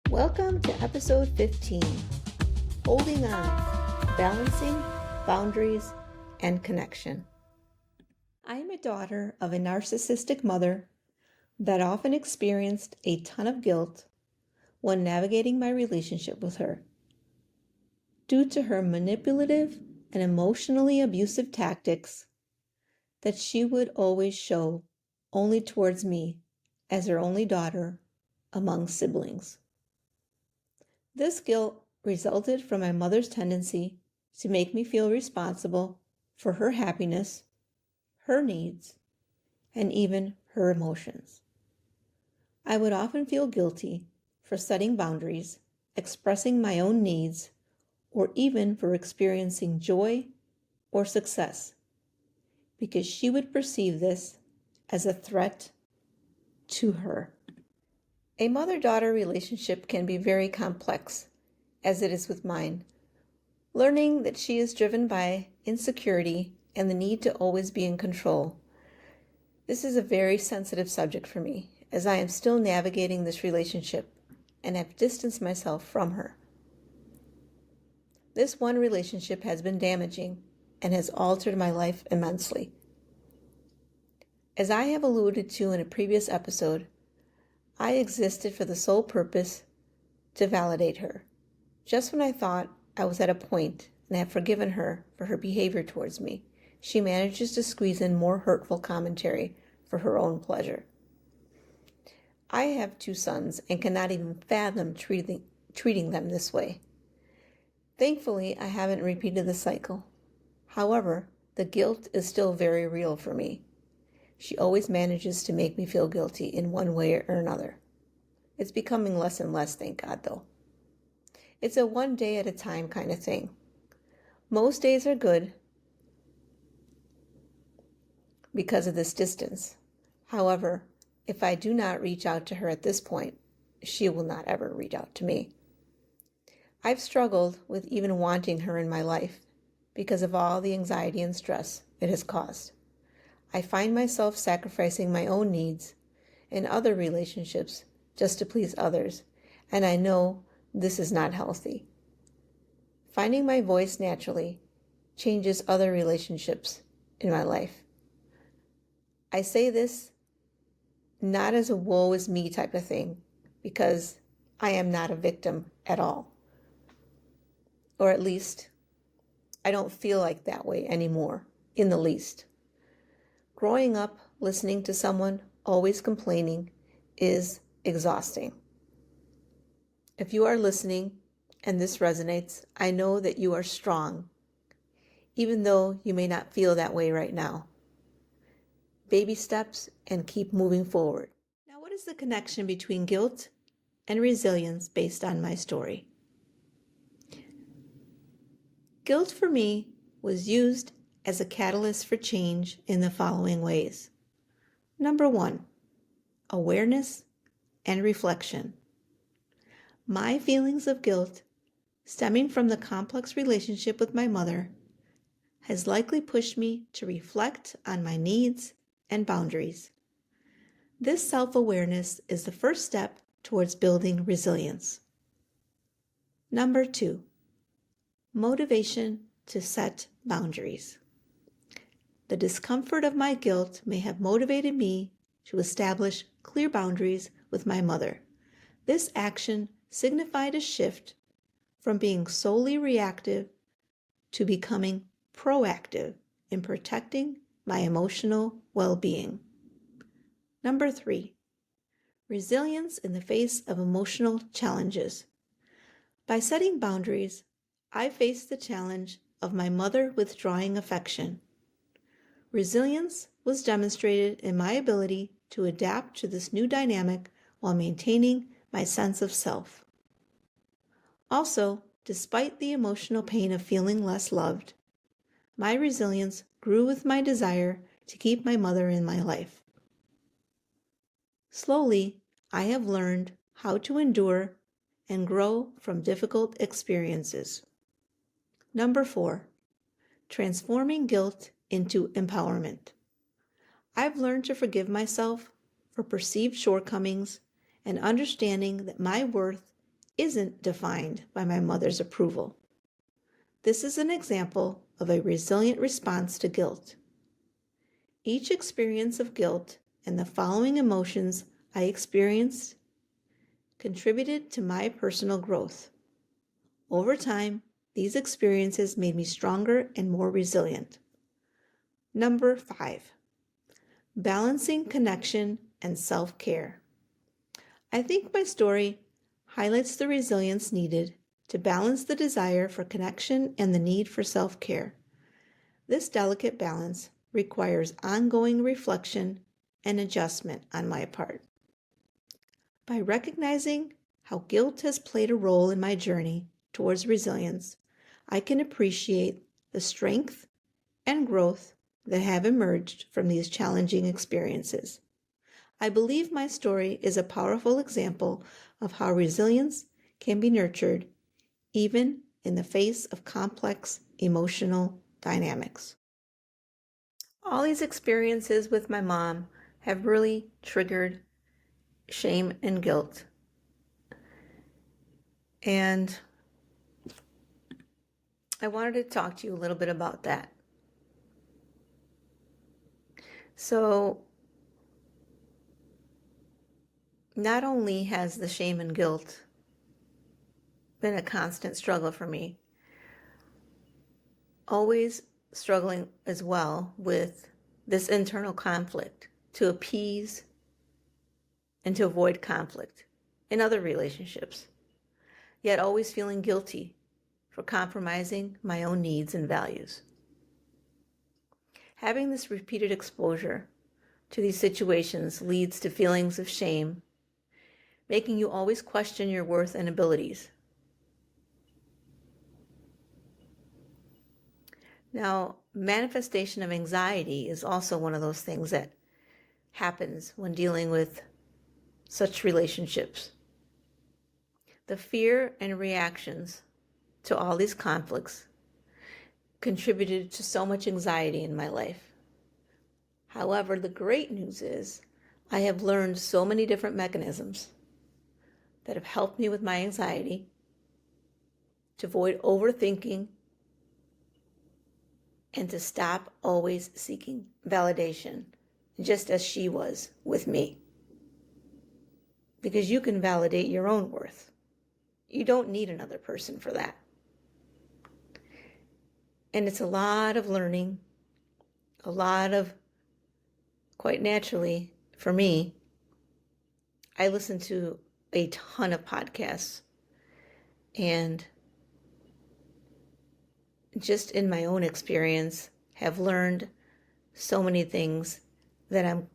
Welcome to episode 15, Holding On, Balancing Boundaries and Connection. I am a daughter of a narcissistic mother that often experienced a ton of guilt when navigating my relationship with her. Due to her manipulative and emotionally abusive tactics that she would always show only towards me as her only daughter among siblings. This guilt resulted from my mother's tendency to make me feel responsible for her happiness, her needs, and even her emotions. I would often feel guilty for setting boundaries, expressing my own needs, or even for experiencing joy or success, because she would perceive this as a threat to her. A mother-daughter relationship can be very complex, as it is with mine. Learning that she is driven by insecurity and the need to always be in control. This is a very sensitive subject for me, as I am still navigating this relationship and have distanced myself from her. This one relationship has been damaging and has altered my life immensely. As I have alluded to in a previous episode, I existed for the sole purpose to validate her. Just when I thought I was at a point and had forgiven her for her behavior towards me, she manages to squeeze in more hurtful commentary for her own pleasure. I have 2 sons and cannot even fathom treating them this way. Thankfully, I haven't repeated the cycle. However, the guilt is still very real for me. She always manages to make me feel guilty in one way or another. It's becoming less and less, thank God, though. It's a one day at a time kind of thing. Most days are good because of this distance. However, if I do not reach out to her at this point, she will not ever reach out to me. I've struggled with even wanting her in my life because of all the anxiety and stress it has caused. I find myself sacrificing my own needs in other relationships just to please others, and I know this is not healthy. Finding my voice naturally changes other relationships in my life. I say this not as a woe is me type of thing, because I am not a victim at all. Or at least, I don't feel like that way anymore, in the least. Growing up listening to someone always complaining is exhausting. If you are listening and this resonates, I know that you are strong, even though you may not feel that way right now. Baby steps and keep moving forward. Now, what is the connection between guilt and resilience based on my story? Guilt for me was used as a catalyst for change in the following ways. Number 1, awareness and reflection. My feelings of guilt stemming from the complex relationship with my mother has likely pushed me to reflect on my needs and boundaries. This self-awareness is the first step towards building resilience. Number 2, motivation to set boundaries. The discomfort of my guilt may have motivated me to establish clear boundaries with my mother. This action signified a shift from being solely reactive to becoming proactive in protecting my emotional well-being. Number 3, resilience in the face of emotional challenges. By setting boundaries, I faced the challenge of my mother withdrawing affection. Resilience was demonstrated in my ability to adapt to this new dynamic while maintaining my sense of self. Also, despite the emotional pain of feeling less loved, my resilience grew with my desire to keep my mother in my life. Slowly, I have learned how to endure and grow from difficult experiences. Number 4, transforming guilt into empowerment. I've learned to forgive myself for perceived shortcomings and understanding that my worth isn't defined by my mother's approval. This is an example of a resilient response to guilt. Each experience of guilt and the following emotions I experienced contributed to my personal growth. Over time, these experiences made me stronger and more resilient. Number 5, balancing connection and self-care. I think my story highlights the resilience needed to balance the desire for connection and the need for self-care. This delicate balance requires ongoing reflection and adjustment on my part. By recognizing how guilt has played a role in my journey towards resilience, I can appreciate the strength and growth that have emerged from these challenging experiences. I believe my story is a powerful example of how resilience can be nurtured even in the face of complex emotional dynamics. All these experiences with my mom have really triggered shame and guilt. And I wanted to talk to you a little bit about that. So, not only has the shame and guilt been a constant struggle for me, always struggling as well with this internal conflict to appease and to avoid conflict in other relationships, yet always feeling guilty for compromising my own needs and values. Having this repeated exposure to these situations leads to feelings of shame, making you always question your worth and abilities. Now, manifestation of anxiety is also one of those things that happens when dealing with such relationships. The fear and reactions to all these conflicts contributed to so much anxiety in my life. However, the great news is I have learned so many different mechanisms that have helped me with my anxiety, to avoid overthinking, and to stop always seeking validation, just as she was with me. Because you can validate your own worth. You don't need another person for that. And it's a lot of learning, a lot of, quite naturally, for me, I listen to a ton of podcasts, and just in my own experience have learned so many things that I'm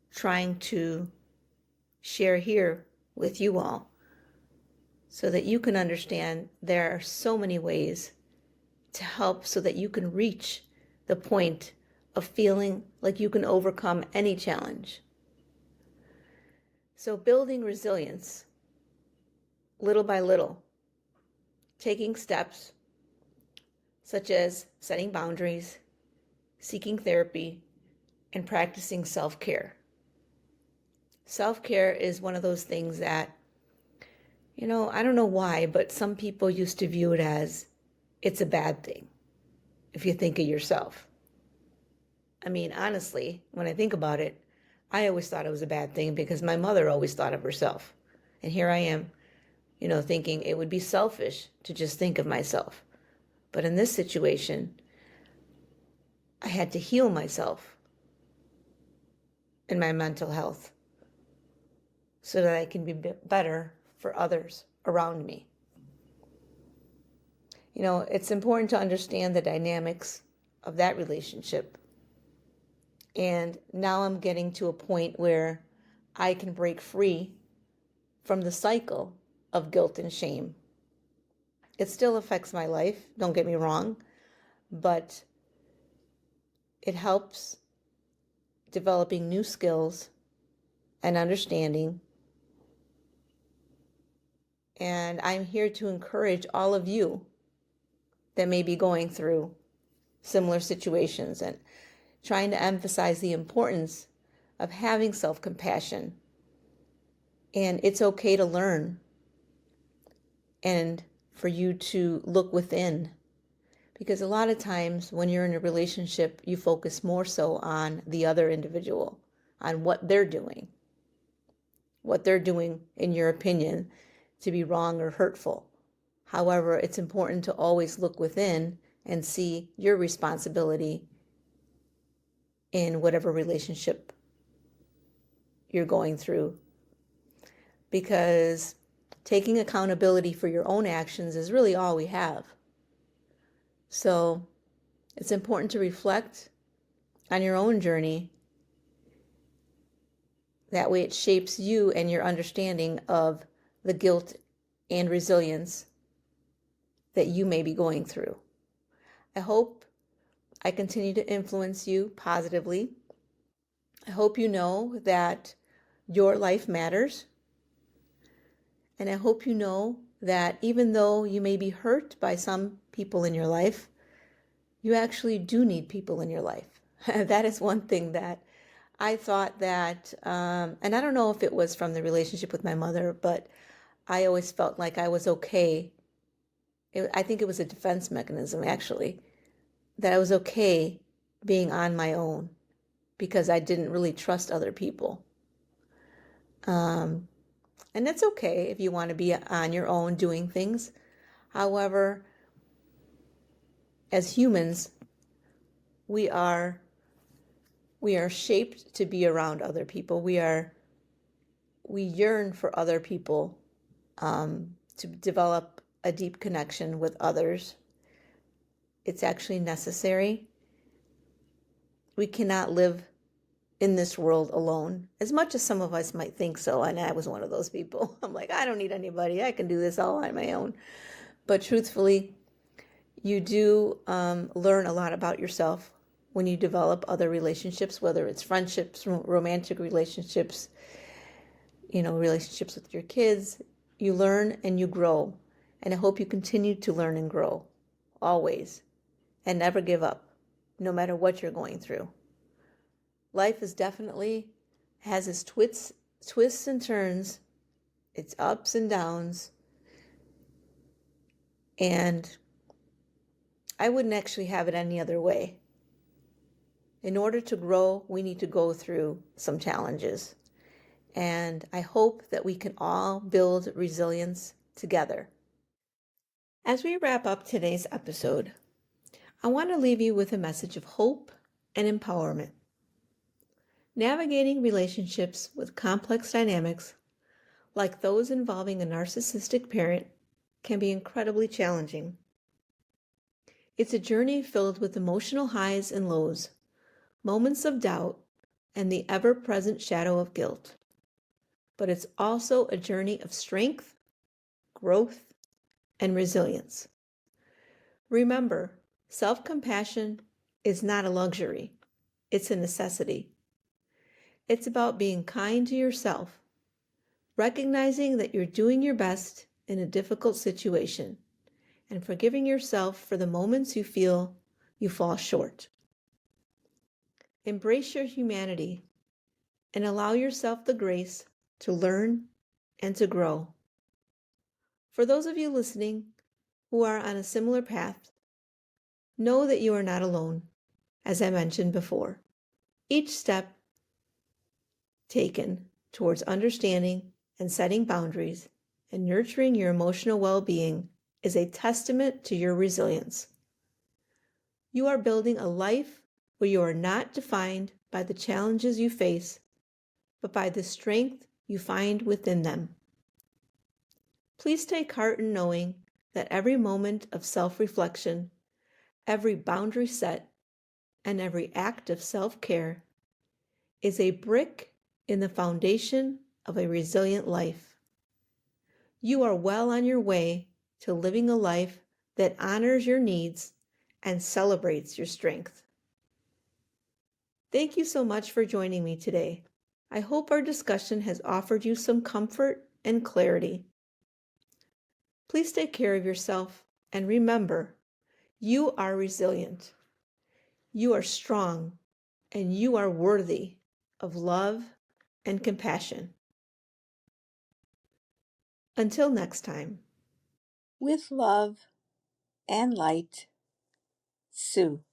trying to share here with you all so that you can understand there are so many ways to help so that you can reach the point of feeling like you can overcome any challenge. So building resilience, little by little, taking steps such as setting boundaries, seeking therapy, and practicing self-care. Self-care is one of those things that, I don't know why, but some people used to view it as it's a bad thing if you think of yourself. I mean, honestly, when I think about it, I always thought it was a bad thing because my mother always thought of herself. And here I am, thinking it would be selfish to just think of myself. But in this situation, I had to heal myself and my mental health so that I can be better for others around me. It's important to understand the dynamics of that relationship. And now I'm getting to a point where I can break free from the cycle of guilt and shame. It still affects my life, don't get me wrong, but it helps developing new skills and understanding. And I'm here to encourage all of you that may be going through similar situations and trying to emphasize the importance of having self-compassion. And it's okay to learn and for you to look within. Because a lot of times when you're in a relationship, you focus more so on the other individual, on what they're doing in your opinion to be wrong or hurtful. However, it's important to always look within and see your responsibility in whatever relationship you're going through. Because taking accountability for your own actions is really all we have. So it's important to reflect on your own journey. That way it shapes you and your understanding of the guilt and resilience that you may be going through. I hope I continue to influence you positively. I hope you know that your life matters. And I hope you know that even though you may be hurt by some people in your life, you actually do need people in your life. That is one thing that I thought that, and I don't know if it was from the relationship with my mother, but I always felt like I was okay. I think it was a defense mechanism, actually, that I was okay being on my own because I didn't really trust other people. And that's okay if you want to be on your own doing things. However, as humans, we are shaped to be around other people. We yearn for other people, to develop a deep connection with others. It's actually necessary. We cannot live in this world alone, as much as some of us might think so. And I was one of those people. I'm like, I don't need anybody. I can do this all on my own. But truthfully, you do learn a lot about yourself when you develop other relationships, whether it's friendships, romantic relationships, relationships with your kids. You learn and you grow. And I hope you continue to learn and grow always, and never give up, no matter what you're going through. Life is definitely has its twists and turns, its ups and downs. And I wouldn't actually have it any other way. In order to grow, we need to go through some challenges. And I hope that we can all build resilience together. As we wrap up today's episode, I want to leave you with a message of hope and empowerment. Navigating relationships with complex dynamics, like those involving a narcissistic parent, can be incredibly challenging. It's a journey filled with emotional highs and lows, moments of doubt, and the ever-present shadow of guilt. But it's also a journey of strength, growth, and resilience. Remember, self-compassion is not a luxury, it's a necessity. It's about being kind to yourself, recognizing that you're doing your best in a difficult situation, and forgiving yourself for the moments you feel you fall short. Embrace your humanity and allow yourself the grace to learn and to grow. For those of you listening who are on a similar path, know that you are not alone, as I mentioned before. Each step taken towards understanding and setting boundaries and nurturing your emotional well-being is a testament to your resilience. You are building a life where you are not defined by the challenges you face, but by the strength you find within them. Please take heart in knowing that every moment of self-reflection, every boundary set, and every act of self-care is a brick in the foundation of a resilient life. You are well on your way to living a life that honors your needs and celebrates your strength. Thank you so much for joining me today. I hope our discussion has offered you some comfort and clarity. Please take care of yourself and remember, you are resilient. You are strong, and you are worthy of love and compassion. Until next time. With love and light, Sue.